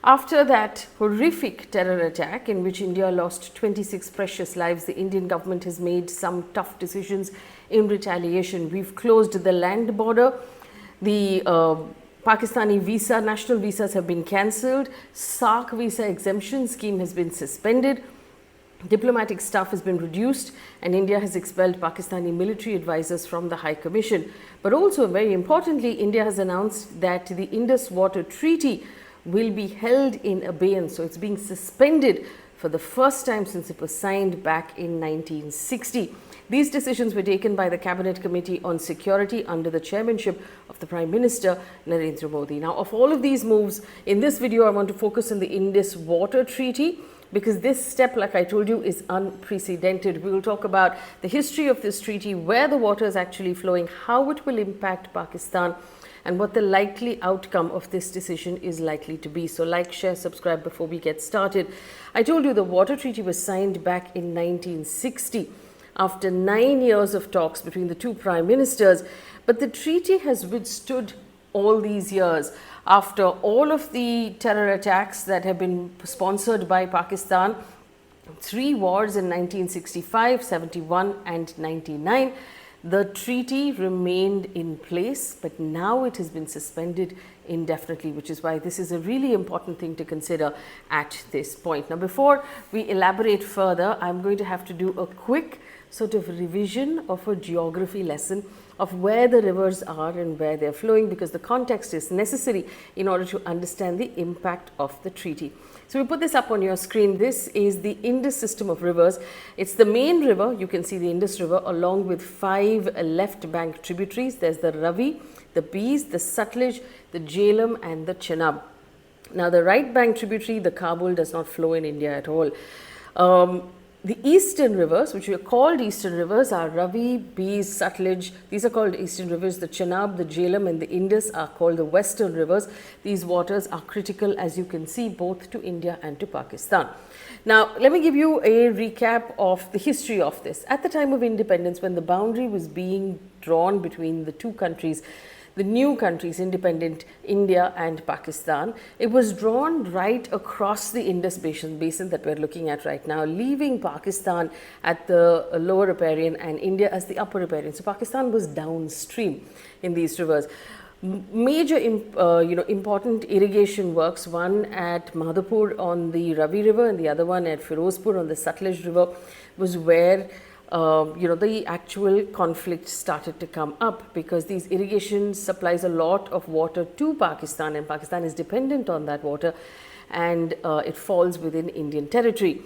After that horrific terror attack in which India lost 26 precious lives, the Indian government has made some tough decisions in retaliation. We've closed the land border. The Pakistani visa, national visas have been cancelled. SARC visa exemption scheme has been suspended. Diplomatic staff has been reduced, and India has expelled Pakistani military advisors from the High Commission. But also, very importantly, India has announced that the Indus Water Treaty will be held in abeyance. So it's being suspended for the first time since it was signed back in 1960. These decisions were taken by the Cabinet Committee on Security under the chairmanship of the Prime Minister Narendra Modi. Now, of all of these moves, in this video, I want to focus on the Indus Water Treaty, because this step, like I told you, is unprecedented. We will talk about the history of this treaty, where the water is actually flowing, how it will impact Pakistan, and what the likely outcome of this decision is likely to be. So like, share, subscribe before we get started. I told you the water treaty was signed back in 1960 after 9 years of talks between the two prime ministers, but the treaty has withstood all these years. After all of the terror attacks that have been sponsored by Pakistan, 3 wars in 1965, 71 and 99, the treaty remained in place, but now it has been suspended indefinitely, which is why this is a really important thing to consider at this point. Now, before we elaborate further, I'm going to have to do a quick sort of revision of a geography lesson of where the rivers are and where they're flowing, because the context is necessary in order to understand the impact of the treaty. So we put this up on your screen. This is the Indus system of rivers. It's the main river. You can see the Indus River along with 5 left bank tributaries. There's the Ravi, the Bees, the Sutlej, the Jhelum and the Chenab. Now the right bank tributary, the Kabul, does not flow in India at all. The eastern rivers, which are called eastern rivers, are Ravi, Bees, Sutlej. These are called eastern rivers. The Chenab, the Jhelum and the Indus are called the western rivers. These waters are critical, as you can see, both to India and to Pakistan. Now, let me give you a recap of the history of this. At the time of independence, when the boundary was being drawn between the two countries, the new countries, independent India and Pakistan, it was drawn right across the Indus basin that we're looking at right now, leaving Pakistan at the lower riparian and India as the upper riparian. So Pakistan was downstream in these rivers. Major important irrigation works, one at Madhapur on the Ravi River and the other one at Firozpur on the Sutlej River, was where the actual conflict started to come up, because these irrigation supplies a lot of water to Pakistan, and Pakistan is dependent on that water, and it falls within Indian territory.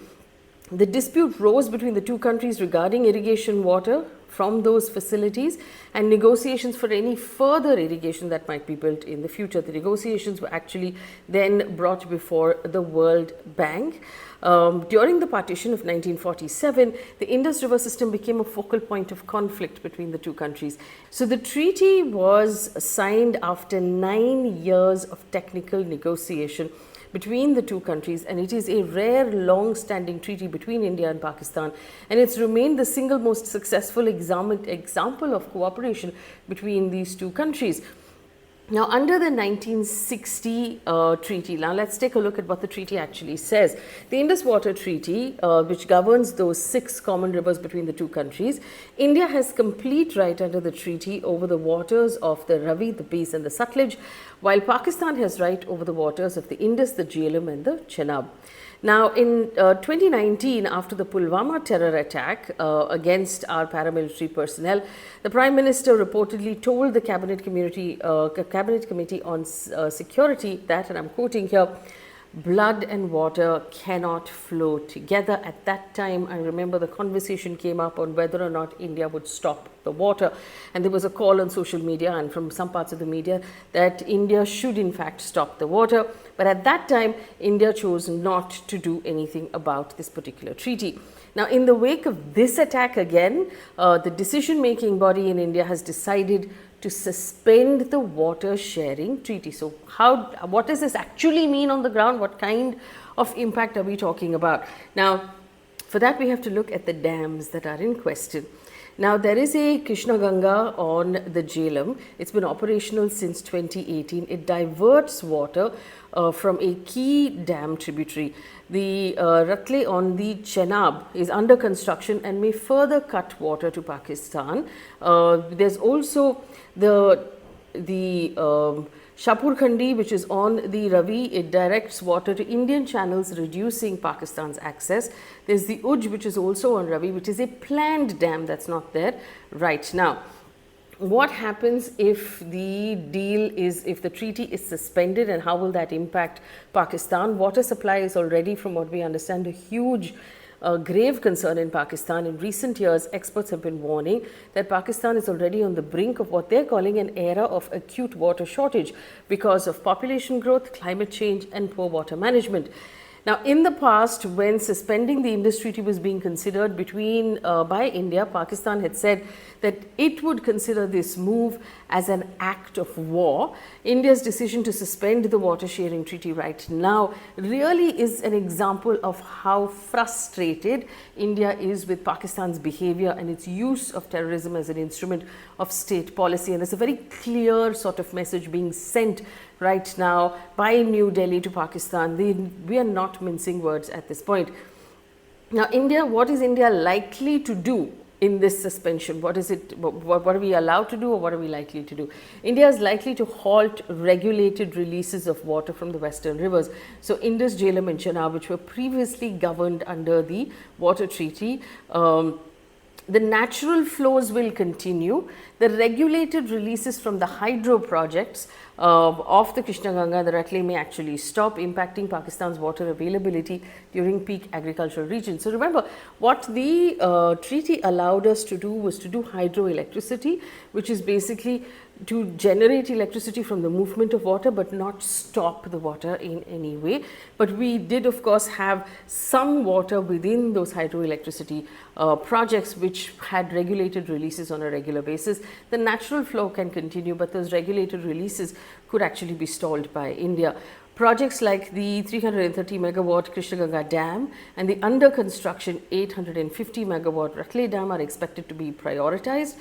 The dispute rose between the two countries regarding irrigation water from those facilities and negotiations for any further irrigation that might be built in the future. The negotiations were actually then brought before the World Bank. During the partition of 1947, the Indus River system became a focal point of conflict between the two countries. So the treaty was signed after 9 years of technical negotiation between the two countries, and it is a rare long-standing treaty between India and Pakistan, and it's remained the single most successful example of cooperation between these two countries. Now, under the 1960 treaty, now let's take a look at what the treaty actually says. The Indus Water Treaty, which governs those 6 common rivers between the two countries, India has complete right under the treaty over the waters of the Ravi, the Bees and the Sutlej, while Pakistan has right over the waters of the Indus, the Jhelum and the Chenab. Now, in 2019, after the Pulwama terror attack against our paramilitary personnel, the Prime Minister reportedly told the Cabinet Committee on Security that, and I'm quoting here, blood and water cannot flow together. At that time, I remember the conversation came up on whether or not India would stop the water, and there was a call on social media and from some parts of the media that India should in fact stop the water. But at that time, India chose not to do anything about this particular treaty. Now, in the wake of this attack again, the decision-making body in India has decided to suspend the water sharing treaty. So what does this actually mean on the ground? What kind of impact are we talking about? Now, for that we have to look at the dams that are in question. Now, there is a Krishna Ganga on the Jhelum. It's been operational since 2018. It diverts water from a key dam tributary. The Ratle on the Chenab is under construction and may further cut water to Pakistan. There's also the Shapur Khandi, which is on the Ravi. It directs water to Indian channels, reducing Pakistan's access. There's the Uj, which is also on Ravi, which is a planned dam that's not there right now. What happens if the treaty is suspended, and how will that impact Pakistan? Water supply is already, from what we understand, a huge grave concern in Pakistan. In recent years, experts have been warning that Pakistan is already on the brink of what they're calling an era of acute water shortage because of population growth, climate change, and poor water management. Now, in the past, when suspending the Indus Treaty was being considered by India, Pakistan had said that it would consider this move as an act of war. India's decision to suspend the water sharing treaty right now really is an example of how frustrated India is with Pakistan's behavior and its use of terrorism as an instrument of state policy. And there's a very clear sort of message being sent right now by New Delhi to Pakistan. We are not mincing words at this point. Now, what is India likely to do in this suspension? What are we allowed to do, or what are we likely to do? India is likely to halt regulated releases of water from the western rivers. So Indus, Jhelum and Chenab, which were previously governed under the water treaty, the natural flows will continue. The regulated releases from the hydro projects of the Krishna Ganga, the Ratle, may actually stop, impacting Pakistan's water availability during peak agricultural regions. So remember, what the treaty allowed us to do was to do hydroelectricity, which is basically to generate electricity from the movement of water, but not stop the water in any way. But we did, of course, have some water within those hydroelectricity projects which had regulated releases on a regular basis. The natural flow can continue, but those regulated releases could actually be stalled by India. Projects like the 330 megawatt Krishna Ganga Dam and the under construction 850 megawatt Ratle Dam are expected to be prioritized.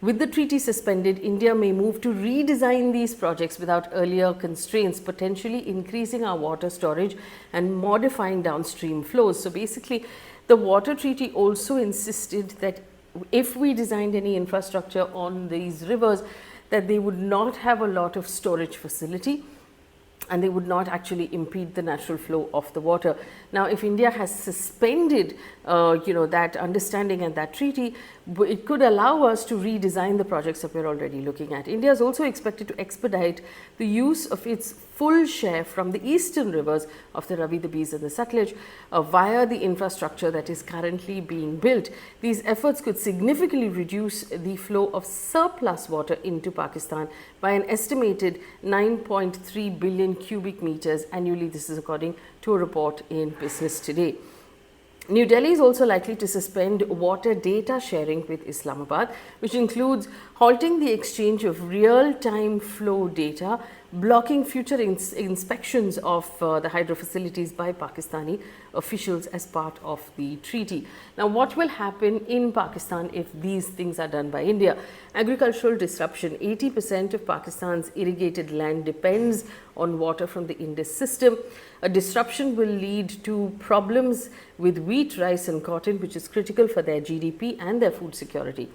With the treaty suspended, India may move to redesign these projects without earlier constraints, potentially increasing our water storage and modifying downstream flows. So basically, the water treaty also insisted that if we designed any infrastructure on these rivers, that they would not have a lot of storage facility, and they would not actually impede the natural flow of the water. Now, if India has suspended, that understanding and that treaty, it could allow us to redesign the projects that we're already looking at. India is also expected to expedite the use of its full share from the eastern rivers of the Ravi, the Beas and the Sutlej via the infrastructure that is currently being built. These efforts could significantly reduce the flow of surplus water into Pakistan by an estimated 9.3 billion cubic meters annually. This is according to a report in Business Today. New Delhi is also likely to suspend water data sharing with Islamabad, which includes halting the exchange of real-time flow data, blocking future inspections of the hydro facilities by Pakistani officials as part of the treaty. Now, what will happen in Pakistan if these things are done by India? Agricultural disruption. 80% of Pakistan's irrigated land depends on water from the Indus system. A disruption will lead to problems with wheat, rice and cotton, which is critical for their GDP and their food security.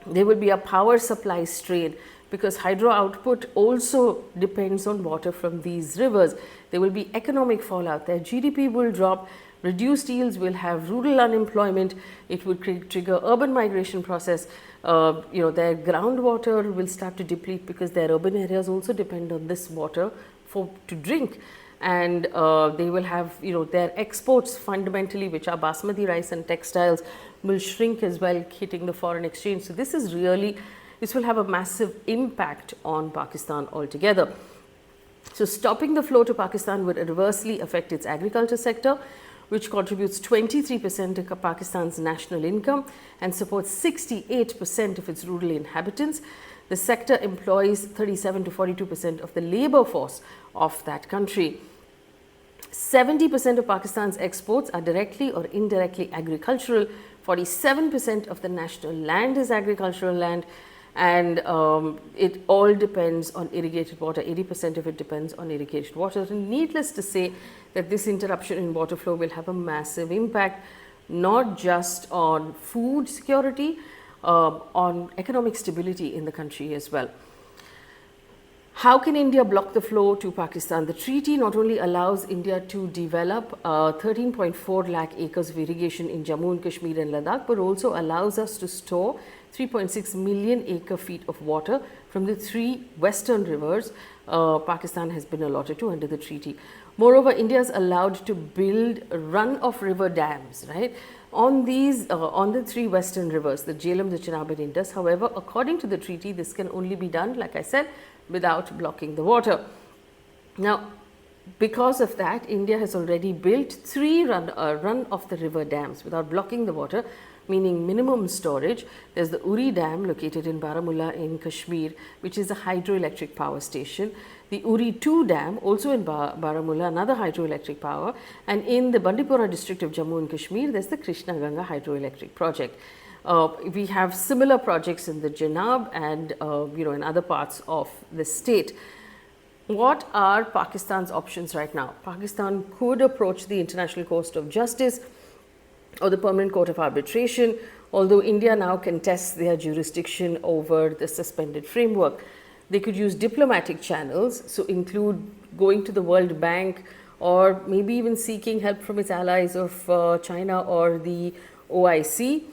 There will be a power supply strain because hydro output also depends on water from these rivers. There will be economic fallout. Their GDP will drop, reduced yields will have rural unemployment, it would trigger urban migration process. Their groundwater will start to deplete because their urban areas also depend on this water to drink. And they will have, their exports fundamentally, which are basmati rice and textiles, will shrink as well, hitting the foreign exchange. So this will have a massive impact on Pakistan altogether. So stopping the flow to Pakistan would adversely affect its agriculture sector, which contributes 23% to Pakistan's national income and supports 68% of its rural inhabitants. The sector employs 37 to 42% of the labor force of that country. 70% of Pakistan's exports are directly or indirectly agricultural, 47% of the national land is agricultural land, and it all depends on irrigated water. 80% of it depends on irrigated water. And needless to say that this interruption in water flow will have a massive impact, not just on food security, on economic stability in the country as well. How can India block the flow to Pakistan? The treaty not only allows India to develop 13.4 lakh acres of irrigation in Jammu and Kashmir and Ladakh, but also allows us to store 3.6 million acre feet of water from the 3 western rivers Pakistan has been allotted to under the treaty. Moreover, India is allowed to build run-of-river dams, right, on these on the 3 western rivers, the Jhelum, the Chenab and Indus. However, according to the treaty, this can only be done, like I said, without blocking the water. Now, because of that, India has already built 3 run-of-the-river dams without blocking the water, meaning minimum storage. There's the Uri Dam located in Baramulla in Kashmir, which is a hydroelectric power station. The Uri 2 Dam, also in Baramulla, another hydroelectric power. And in the Bandipora district of Jammu and Kashmir, there's the Krishna Ganga hydroelectric project. We have similar projects in the Chenab and in other parts of the state. What are Pakistan's options right now? Pakistan could approach the International Court of Justice or the Permanent Court of Arbitration, although India now contests their jurisdiction over the suspended framework. They could use diplomatic channels, so include going to the World Bank or maybe even seeking help from its allies of China or the OIC.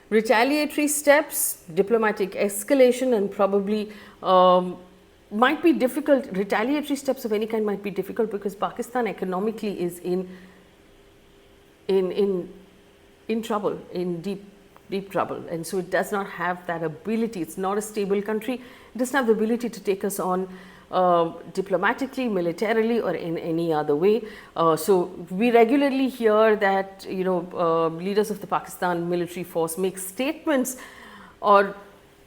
Retaliatory steps, diplomatic escalation, and probably might be difficult. Retaliatory steps of any kind might be difficult because Pakistan economically is in trouble, in deep trouble, and so it does not have that ability. It's not a stable country. It doesn't have the ability to take us on diplomatically, militarily, or in any other way. So we regularly hear that leaders of the Pakistan military force make statements, or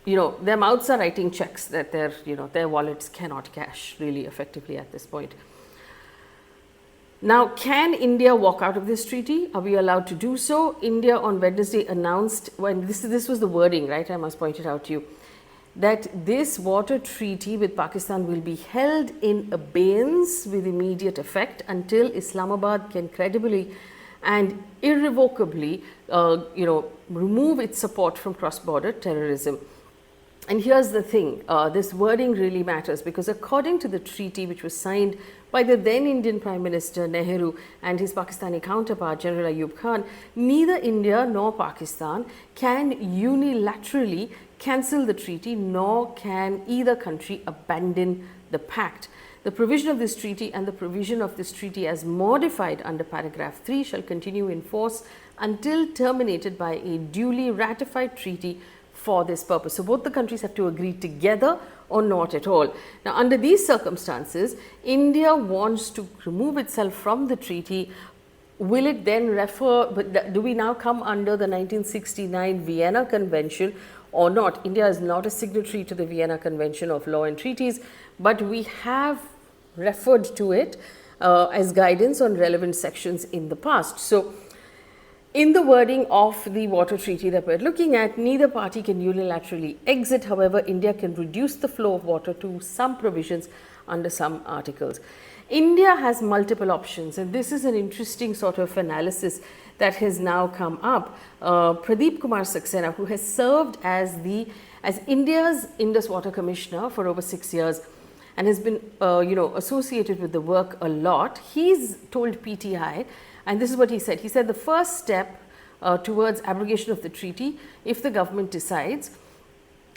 their mouths are writing checks that their wallets cannot cash really effectively at this point. Now, can India walk out of this treaty? Are we allowed to do so? India on Wednesday announced, when this was the wording, right? I must point it out to you, that this water treaty with Pakistan will be held in abeyance with immediate effect until Islamabad can credibly and irrevocably, remove its support from cross-border terrorism. And here's the thing, this wording really matters because according to the treaty which was signed by the then Indian Prime Minister Nehru and his Pakistani counterpart General Ayub Khan, neither India nor Pakistan can unilaterally cancel the treaty, nor can either country abandon the pact. The provision of this treaty and the provision of this treaty as modified under paragraph 3 shall continue in force until terminated by a duly ratified treaty for this purpose. So both the countries have to agree together or not at all. Now, under these circumstances, India wants to remove itself from the treaty. Will it then do we now come under the 1969 Vienna Convention or not? India is not a signatory to the Vienna Convention of Law and Treaties, but we have referred to it as guidance on relevant sections in the past. So, in the wording of the water treaty that we're looking at, neither party can unilaterally exit. However, India can reduce the flow of water to some provisions under some articles. India has multiple options, and this is an interesting sort of analysis that has now come up. Pradeep Kumar Saxena, who has served as India's Indus Water Commissioner for over 6 years and has been associated with the work a lot, he's told PTI, and this is what he said. He said the first step towards abrogation of the treaty, if the government decides,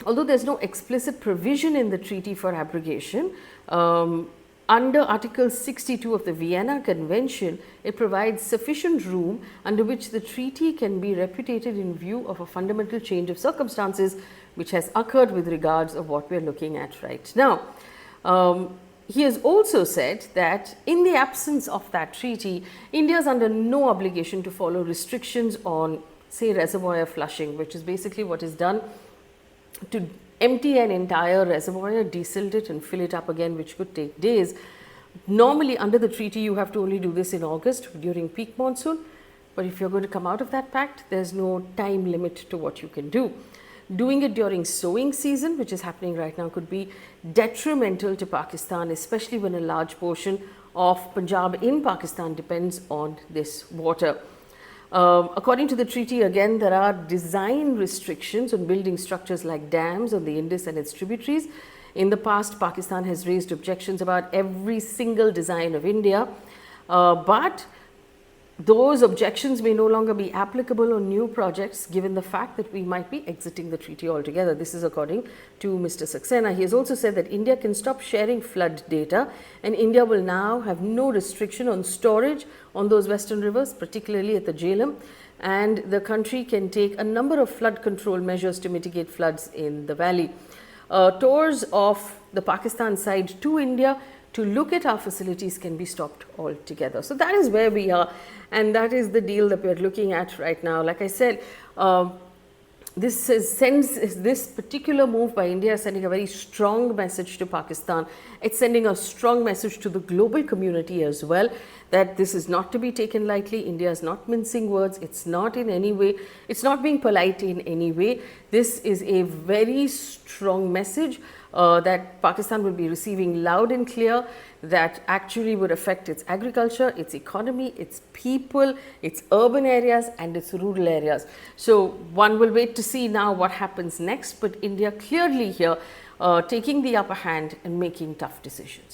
although there's no explicit provision in the treaty for abrogation, under Article 62 of the Vienna Convention, it provides sufficient room under which the treaty can be repudiated in view of a fundamental change of circumstances which has occurred with regards of what we're looking at right now. He has also said that in the absence of that treaty, India is under no obligation to follow restrictions on, say, reservoir flushing, which is basically what is done to empty an entire reservoir, desilt it and fill it up again, which could take days. Normally, under the treaty, you have to only do this in August during peak monsoon. But if you're going to come out of that pact, there's no time limit to what you can do. Doing it during sowing season, which is happening right now, could be detrimental to Pakistan, especially when a large portion of Punjab in Pakistan depends on this water. According to the treaty, again, there are design restrictions on building structures like dams on the Indus and its tributaries. In the past, Pakistan has raised objections about every single design of India, but those objections may no longer be applicable on new projects given the fact that we might be exiting the treaty altogether. This is according to Mr. Saxena. He has also said that India can stop sharing flood data, and India will now have no restriction on storage on those western rivers, particularly at the Jhelum, and the country can take a number of flood control measures to mitigate floods in the valley. Tours of the Pakistan side to India to look at our facilities can be stopped altogether. So that is where we are, and that is the deal that we are looking at right now. Like I said, this particular move by India is sending a very strong message to Pakistan. It's sending a strong message to the global community as well, that this is not to be taken lightly. India is not mincing words. It's not in any way, it's not being polite in any way. This is a very strong message that Pakistan will be receiving loud and clear, that actually would affect its agriculture, its economy, its people, its urban areas and its rural areas. So one will wait to see now what happens next, but India clearly here taking the upper hand and making tough decisions.